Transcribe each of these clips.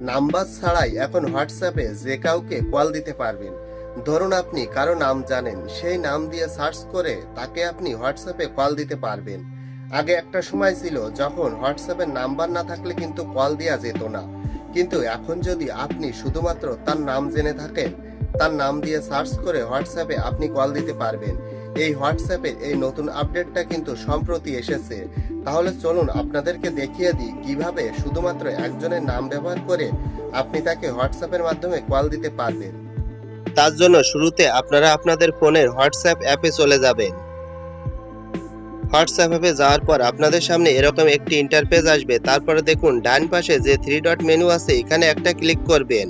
Number ছাড়াই এখন হোয়াটসঅ্যাপে যে কাউকে কল দিতে পারবেন। ধরুন আপনি কারো নাম জানেন, সেই নাম দিয়ে সার্চ করে তাকে আপনি হোয়াটসঅ্যাপে কল দিতে পারবেন। আগে একটা সময় ছিল যখন হোয়াটসঅ্যাপের নাম্বার না থাকলে কিন্তু কল দেওয়া যেত না, কিন্তু এখন যদি আপনি শুধুমাত্র তার নাম জেনে থাকেন, তার নাম দিয়ে সার্চ করে হোয়াটসঅ্যাপে আপনি কল দিতে পারবেন। এই হোয়াটসঅ্যাপের এই নতুন আপডেটটা কিন্তু সম্প্রতি এসেছে। তাহলে চলুন আপনাদেরকে দেখিয়ে দিই কিভাবে শুধুমাত্র একজনের নাম ব্যবহার করে আপনি তাকে হোয়াটসঅ্যাপের মাধ্যমে কল দিতে পারবেন। তার জন্য শুরুতে আপনারা আপনাদের ফোনের হোয়াটসঅ্যাপ অ্যাপে চলে যাবেন। হোয়াটসঅ্যাপ অ্যাপে যাওয়ার পর আপনাদের সামনে এরকম একটি ইন্টারফেস আসবে। তারপরে দেখুন ডান পাশে যে 3 ডট মেনু আছে, এখানে একটা ক্লিক করবেন।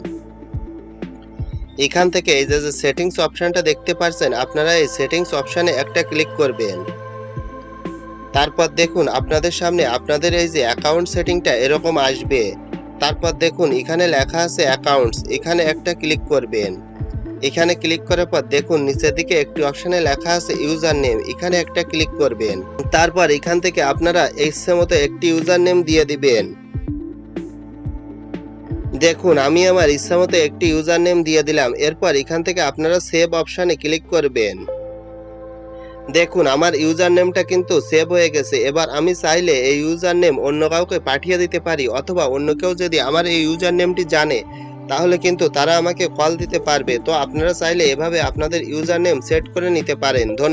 এখান থেকে এই যে সেটিংস অপশনটা দেখতে পাচ্ছেন, আপনারা এই সেটিংস অপশনে একটা ক্লিক করবেন। তারপর দেখুন আপনাদের সামনে আপনাদের এই যে অ্যাকাউন্ট সেটিংটা এরকম আসবে। তারপর দেখুন এখানে লেখা আছে অ্যাকাউন্টস, এখানে একটা ক্লিক করবেন। এখানে ক্লিক করার পর দেখুন নিচের দিকে একটি অপশনে লেখা আছে ইউজার নেম, এখানে একটা ক্লিক করবেন। তারপর এখান থেকে আপনারা ইচ্ছে মতো একটি ইউজার নেম দিয়ে দিবেন। দেখুন আমি আমার ইচ্ছা মতো একটি ইউজার নেম দিয়ে দিলাম। এরপর এখান থেকে আপনারা সেভ অপশনে ক্লিক করবেন। দেখুন আমার ইউজার নেমটা কিন্তু সেভ হয়ে গেছে। এবার আমি চাইলে এই ইউজার নেম অন্য কাউকে পাঠিয়ে দিতে পারি, অথবা অন্য কেউ যদি আমার এই ইউজার নেমটি জানে তাহলে কিন্তু তারা আমাকে কল দিতে পারবে। তো আপনারা চাইলে এভাবে আপনাদের ইউজার নেম সেট করে নিতে পারেন। ধন্যবাদ।